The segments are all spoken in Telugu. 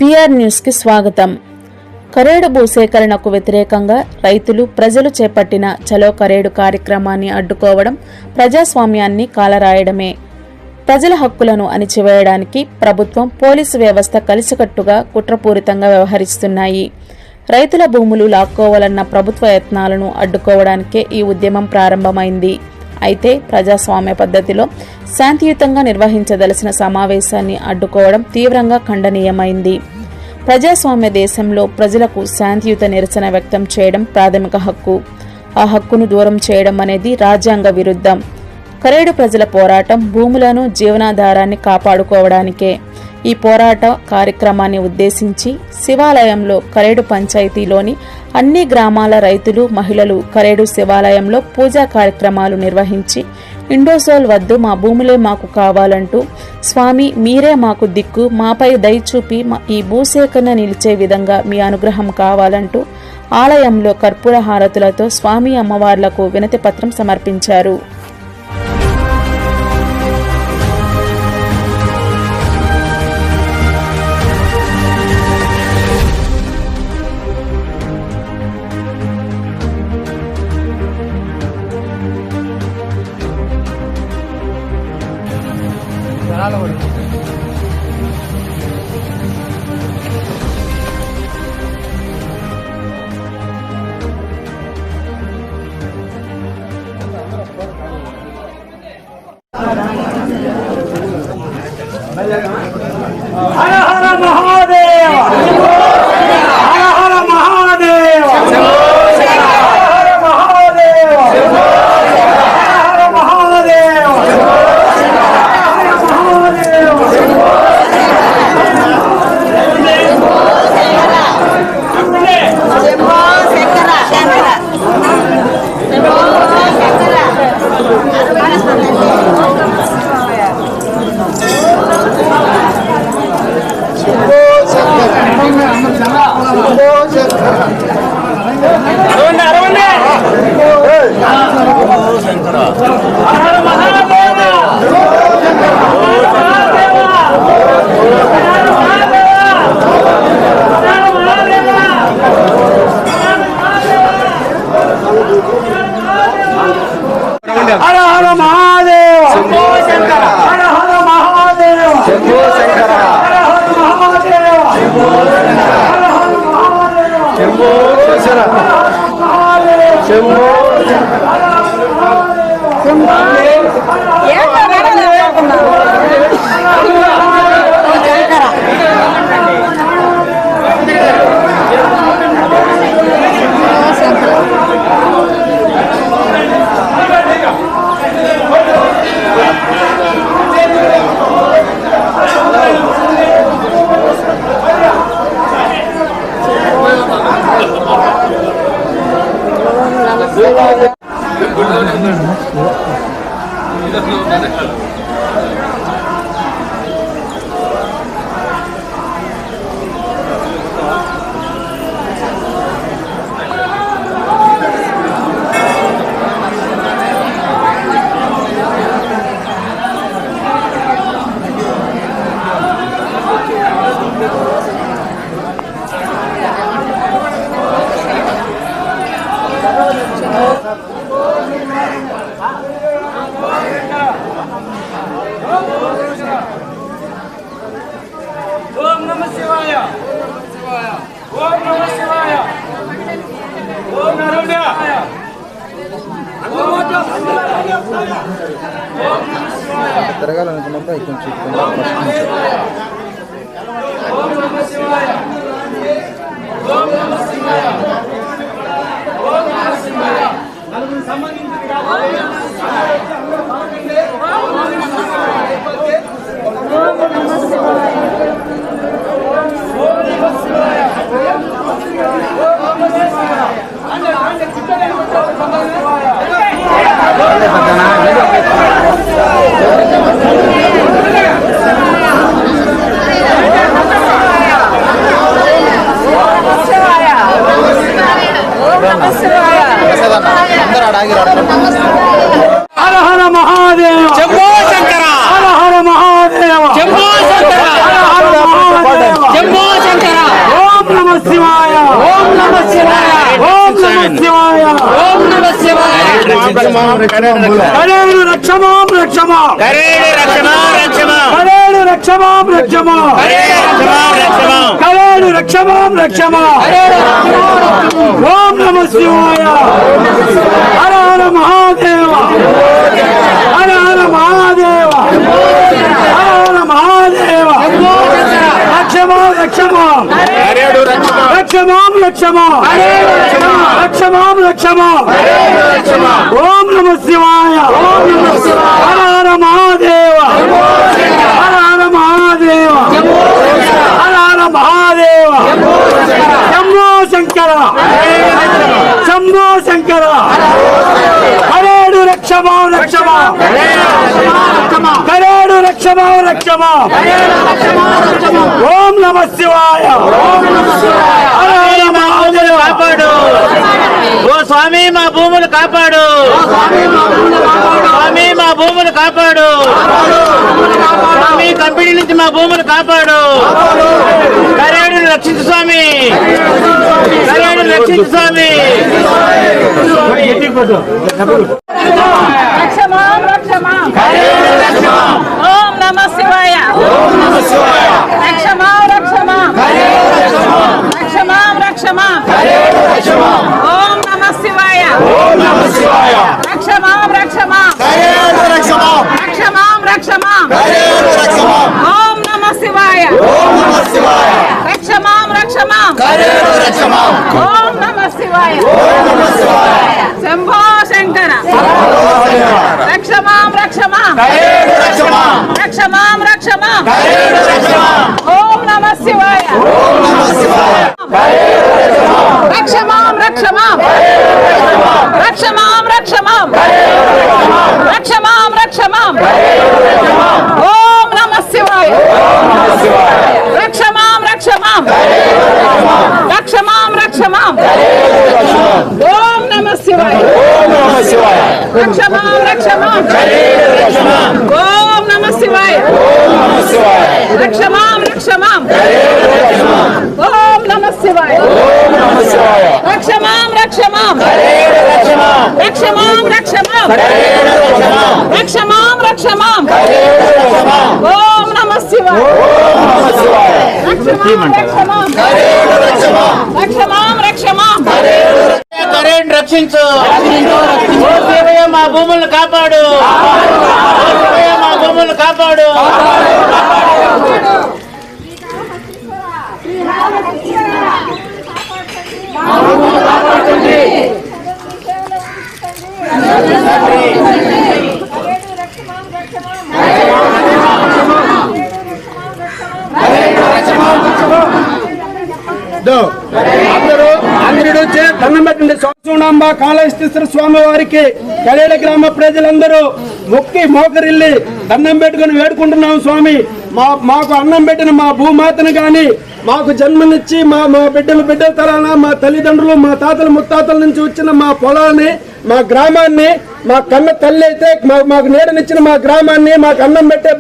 పిఆర్ న్యూస్ కి స్వాగతం. కరేడు భూసేకరణకు వ్యతిరేకంగా రైతులు ప్రజలు చేపట్టిన చలో కరేడు కార్యక్రమాన్ని అడ్డుకోవడం ప్రజాస్వామ్యాన్ని కాలరాయడమే. ప్రజల హక్కులను అణిచివేయడానికి ప్రభుత్వం, పోలీసు వ్యవస్థ కలిసికట్టుగా కుట్రపూరితంగా వ్యవహరిస్తున్నాయి. రైతుల భూములు లాక్కోవాలన్న ప్రభుత్వ యత్నాలను అడ్డుకోవడానికే ఈ ఉద్యమం ప్రారంభమైంది. అయితే ప్రజాస్వామ్య పద్ధతిలో శాంతియుతంగా నిర్వహించదలసిన సమావేశాన్ని అడ్డుకోవడం తీవ్రంగా ఖండనీయమైంది. ప్రజాస్వామ్య దేశంలో ప్రజలకు శాంతియుత నిరసన వ్యక్తం చేయడం ప్రాథమిక హక్కు. ఆ హక్కును దూరం చేయడం అనేది రాజ్యాంగ విరుద్ధం. కరేడు ప్రజల పోరాటం భూములను, జీవనాధారాన్ని కాపాడుకోవడానికే. ఈ పోరాట కార్యక్రమాన్ని ఉద్దేశించి శివాలయంలో కరేడు పంచాయతీలోని అన్ని గ్రామాల రైతులు, మహిళలు కరేడు శివాలయంలో పూజా కార్యక్రమాలు నిర్వహించి ఇండోసోల్ వద్దు, మా భూములే మాకు కావాలంటూ, స్వామి మీరే మాకు దిక్కు, మాపై దయచూపి ఈ భూసేకరణ నిలిచే విధంగా మీ అనుగ్రహం కావాలంటూ ఆలయంలో కర్పూర హారతులతో స్వామి అమ్మవార్లకు వినతి పత్రం సమర్పించారు. హర హర మహాదేవ, హర హర మహాదేవ, హర హర మహాదేవ, హర హర మహాదేవ, హర హర మహాదేవ, శంభో శంకర, హర హర మహాదేవ, శంభో శంకర, హర హర మహాదేవ, శంభో శంకర, హర హర మహాదేవ, శంభో శంకర, మహాదేవ, శంభో శంకర, హర హర మహాదేవ, శంభో ఓం నమః శివాయ, ఓం నమః శివాయ, ఓం నరసింహాయ, ఓం నమః శివాయ, తిరగాలనుకున్నప్పుడు ఇక్కడ ఓం నమః శివాయ, ఓం నమః శివాయ, ఓం నమః శివాయ. నలుగురు సంబంధించింది కావాలి. అందరూ ఆడాగి కరేడు రక్షమాం రక్షమా కరేడు రక్షమాం రక్షమా కరేడు రక్షమాం రక్షమా ఓం నమః శివాయ హర హర మహాదేవ హర హర మహాదేవ హర హర మహాదేవ రక్షమాం రక్షమాం రక్షమాం రక్షమాం రక్షమాం రక్షమాం ఓం నమః శివాయ హర హర మహాదేవ హర హర మహాదేవ హర హర మహాదేవ శంభో శంకర శంభో శంకర కరేడు రక్షమాం రక్షమాం కరేడు రక్షమాం రక్షమాం ఓం నమః శివాయ హర హర మహాదేవ కాపాడు ఓ స్వామి మా భూములు కాపాడు స్వామి మా భూములు కాపాడు స్వామి కంపెనీ నుంచి మా భూములు కాపాడు కరేడుని రక్షించు స్వామి కరేడుని రక్షించు స్వామి రక్షమాం రక్షమాం ఓం నమః శివాయ రక్షమాం రక్షమాం రక్షమాం రక్షమాం ఓం నమః శివాయ రక్షమాం రక్షమాం రక్షమాం రక్షమాం ఓం నమః శివాయ రక్షమాం రక్షమాం ఓం నమః శివాయ శంభో శంకర రక్షమాం రక్షమాం రక్షమాం రక్షమాం ఓం నమః శివాయ రక్షమాం రక్షమాం రక్షమాం రక్షమాం రక్షమాం రక్షమాం ఓం నమః శివాయ రక్షమాం రక్షమాం రక్షమాం రక్షమాం ఓం నమః శివాయ రక్షమాం రక్షమాం ఓం నమః శివాయ రక్షమాం రక్షమాం ఓం నమః శివాయ రక్షమాం రక్షమాం రక్షమాం రక్షమాం రక్షమాం రక్షమాం ఓం నమః శివాయ రక్షమాం రక్షమాం రక్షమాం రక్షమాం కరేడుని రక్షించు ఓ శివయ్య మా భూములను కాపాడు ఓ శివయ్య మా భూములను కాపాడు అందరూ దండం పెట్టండి. సోమనాంబ కాళహస్తీశ్వర స్వామి వారికి కరేడ గ్రామ ప్రజలందరూ మొక్కి మోకరిల్లి దండం పెట్టుకుని వేడుకుంటున్నాం. స్వామి మాకు అన్నం పెట్టిన మా భూమాతను గాని మాకు జన్మనిచ్చి మా బిడ్డల తరాన మా తల్లిదండ్రులు మా తాతలు ముత్తాతల నుంచి వచ్చిన మా పొలాన్ని మా గ్రామాన్ని మా కన్న తల్లి అయితే మాకు నీడనిచ్చిన మా గ్రామాన్ని మాకు అన్నం పెట్టే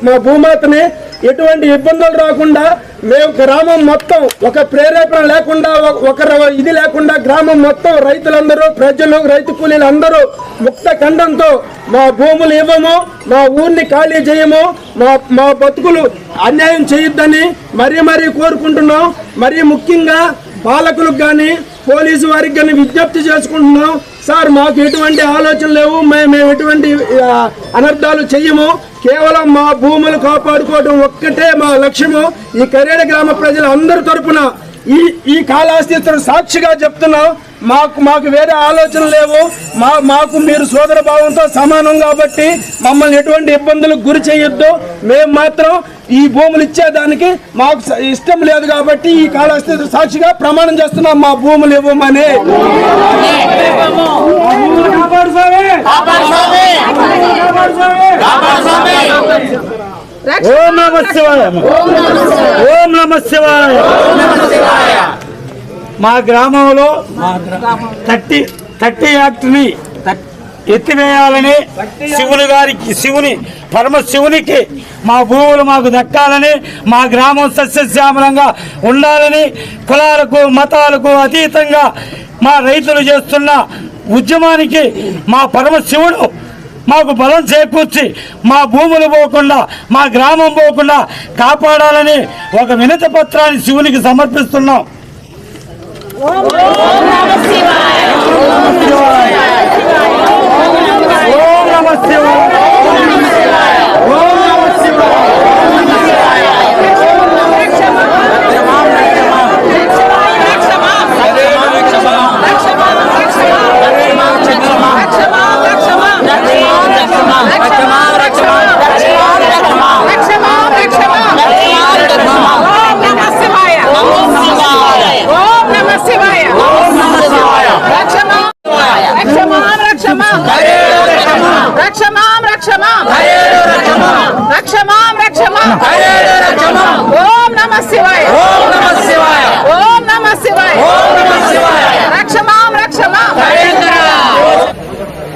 మా భూమాతని ఎటువంటి ఇబ్బందులు రాకుండా మేము గ్రామం మొత్తం ఒక ప్రేరేపణ లేకుండా ఒక ఇది లేకుండా గ్రామం మొత్తం రైతులందరూ ప్రజలు రైతు కూలీలు అందరూ ముక్త ఖండంతో మా భూములు ఇవ్వము, మా ఊరిని ఖాళీ చేయము, మా బతుకులు అన్యాయం చేయొద్దని మరీ కోరుకుంటున్నాం. మరీ ముఖ్యంగా పాలకులకు కానీ పోలీసు వారికి కానీ విజ్ఞప్తి చేసుకుంటున్నాం. సార్ మాకు ఎటువంటి ఆలోచన లేవు, మేము ఎటువంటి అనర్థాలు చెయ్యము, కేవలం మా భూములు కాపాడుకోవడం ఒక్కటే మా లక్ష్యము. ఈ కరేడ గ్రామ ప్రజల అందరి తరపున ఈ కాళహస్తీశ్వరుడు సాక్షిగా చెప్తున్నాం. మాకు వేరే ఆలోచన లేవు. మాకు మీరు సోదర భావంతో సమానం కాబట్టి మమ్మల్ని ఎటువంటి ఇబ్బందులకు గురి చేయొద్దు. మేము మాత్రం ఈ భూములు ఇచ్చేదానికి మాకు ఇష్టం లేదు కాబట్టి ఈ కాళహస్తీశ్వరుడు సాక్షిగా ప్రమాణం చేస్తున్నాం మా భూములు ఇవ్వమని. ఓం నమః శివాయ. ఓం నమః శివాయ. మా గ్రామంలో 30 యాక్ట్ని ఎత్తివేయాలని శివుని పరమశివునికి మా భూములు మాకు దక్కాలని, మా గ్రామం సస్యశ్యామలంగా ఉండాలని, కులాలకు మతాలకు అతీతంగా మా రైతులు చేస్తున్న ఉద్యమానికి మా పరమశివుడు మాకు బలం చేకూర్చి మా భూములు పోకుండా మా గ్రామం పోకుండా కాపాడాలని ఒక వినతి పత్రాన్ని శివునికి సమర్పిస్తున్నాం. ఓం నమః శివాయ.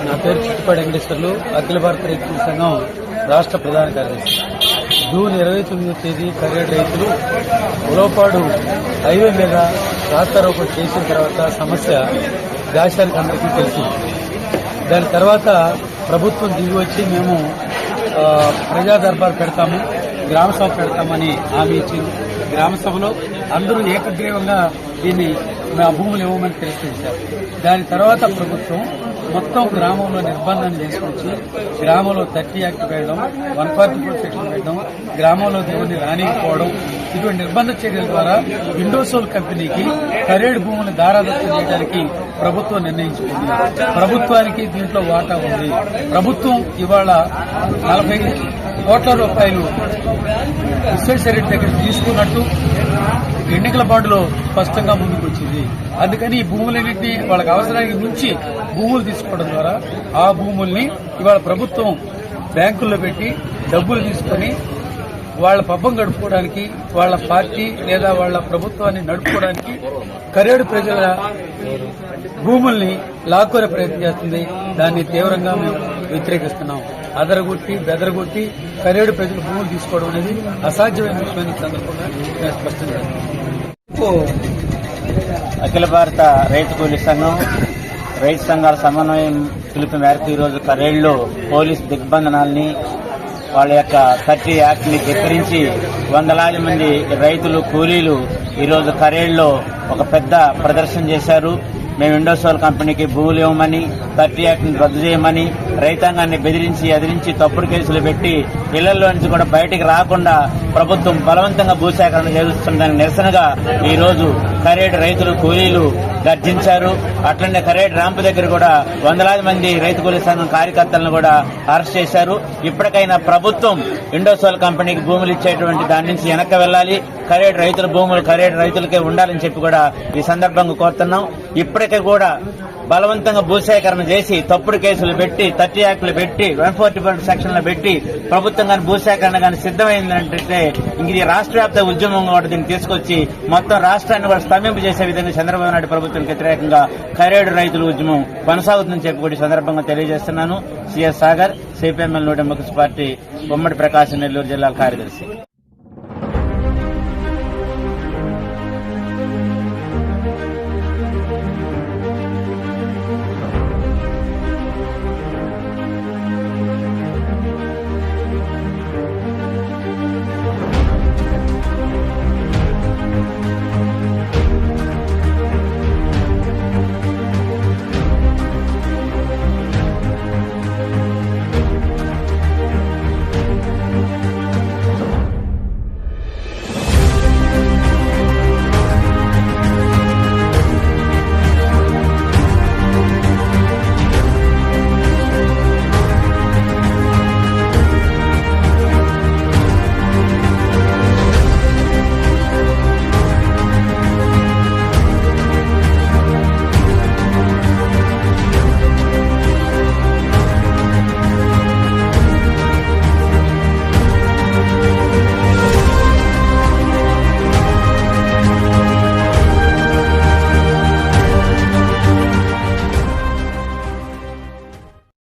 నా పేరు చిట్టుపాటి వెంకటేశ్వర్లు, అఖిల భారత రైతు సంఘం రాష్ట్ర ప్రధాన కార్యదర్శి. జూన్ 29వ తేదీ కరేడు రైతులు ఉలవపాడు హైవే మీద రాస్తారోకో చేసిన తర్వాత సమస్య దేశానికి అందరికీ తెలిసింది. దాని తర్వాత ప్రభుత్వం దిగి వచ్చి మేము ప్రజా దర్బార్ పెడతాము, గ్రామ సభ పెడతామని హామీ ఇచ్చింది. గ్రామ సభలో అందరూ ఏకగ్రీవంగా దీన్ని భూములు ఇవ్వమని తెలియజేశారు. దాని తర్వాత ప్రభుత్వం మొత్తం గ్రామంలో నిర్బంధాన్ని తీసుకొచ్చి గ్రామంలో 30 యాక్ట్ వేయడం, 144 సెక్షన్ వేయడం, గ్రామంలో దేవుడిని రానికపోవడం, ఇటువంటి నిర్బంధ చర్యల ద్వారా ఇండోసోల్ కంపెనీకి కరేడు భూములు దారాదత్తం చేయడానికి ప్రభుత్వం నిర్ణయించుకుంది. ప్రభుత్వానికి దీంట్లో వాటా ఉంది. ప్రభుత్వం ఇవాళ 40 కోట్ల రూపాయలు విశ్వేశ్వరరెడ్డి దగ్గర తీసుకున్నట్టు ఎన్నికల బాండ్లో స్పష్టంగా ముందుకు వచ్చింది. అందుకని ఈ భూములన్నింటినీ వాళ్ళకి అవసరానికి మించి భూములు తీసుకోవడం ద్వారా ఆ భూముల్ని ఇవాళ ప్రభుత్వం బ్యాంకుల్లో పెట్టి డబ్బులు తీసుకొని వాళ్ళ పబ్బం గడుపుకోవడానికి, వాళ్ళ పార్టీ లేదా వాళ్ళ ప్రభుత్వాన్ని నడుపుకోవడానికి కరేడు ప్రజల భూముల్ని లాక్కొనే ప్రయత్నం చేస్తుంది. దాన్ని తీవ్రంగా మేము వ్యతిరేకిస్తున్నాం. అదరగొట్టి బెదరగొట్టి కరేడు ప్రజల భూములు తీసుకోవడం అనేది అసాధ్యమైన విషయాన్ని సందర్భంగా నేను స్పష్టం చేస్తున్నాను. అఖిల భారత రైతు కూలీ సంఘం రైతు సంఘాల సమన్వయం పిలుపు మేరకు ఈరోజు కరేడులో పోలీస్ దిగ్బంధనాల్ని, వాళ్ళ యొక్క 30 యాక్ట్ ని ధిక్కరించి వందలాది మంది రైతులు, కూలీలు ఈరోజు కరేడులో ఒక పెద్ద ప్రదర్శన చేశారు. మేము ఇండోసోల్ కంపెనీకి భూములు ఇవ్వమని, 30 యాక్ట్ని రద్దు చేయమని రైతాంగాన్ని బెదిరించి ఎదిరించి తప్పుడు కేసులు పెట్టి ఇళ్లలో నుంచి కూడా బయటికి రాకుండా ప్రభుత్వం బలవంతంగా భూసేకరణ చేస్తున్న దానికి నిరసనగా ఈ రోజు కరేడు రైతులు, కూలీలు గర్జించారు. అట్లనే కరేడు ర్యాంపు దగ్గర కూడా వందలాది మంది రైతు కూలీ సంఘం కార్యకర్తలను కూడా అరెస్ట్ చేశారు. ఇప్పటికైనా ప్రభుత్వం ఇండోసోల్ కంపెనీకి భూములు ఇచ్చేటువంటి దాని నుంచి వెనక్కి వెళ్లాలి. కరేడు రైతుల భూములు కరేడు రైతులకే ఉండాలని చెప్పి కూడా ఈ సందర్భంగా కోరుతున్నాం. ఇప్పటికే కూడా బలవంతంగా భూసేకరణ చేసి తప్పుడు కేసులు పెట్టి 30 యాక్టులు పెట్టి 144 సెక్షన్లు పెట్టి ప్రభుత్వం కానీ భూసేకరణ కానీ సిద్దమైందంటే ఇంక ఇది రాష్ట్ర వ్యాప్త ఉద్యమంగా కూడా దీన్ని తీసుకొచ్చి మొత్తం రాష్ట్రాన్ని కూడా స్తంభింపు చేసే విధంగా చంద్రబాబు నాయుడు ప్రభుత్వానికి వ్యతిరేకంగా కరేడు రైతుల ఉద్యమం కొనసాగుతుందని చెప్పి కూడా ఈ సందర్భంగా తెలియజేస్తున్నాను. సిఎస్ సాగర్, సిపిఎంఎల్ 100 పార్టీ ఉమ్మడి ప్రకాశం నెల్లూరు జిల్లా కార్యదర్శి.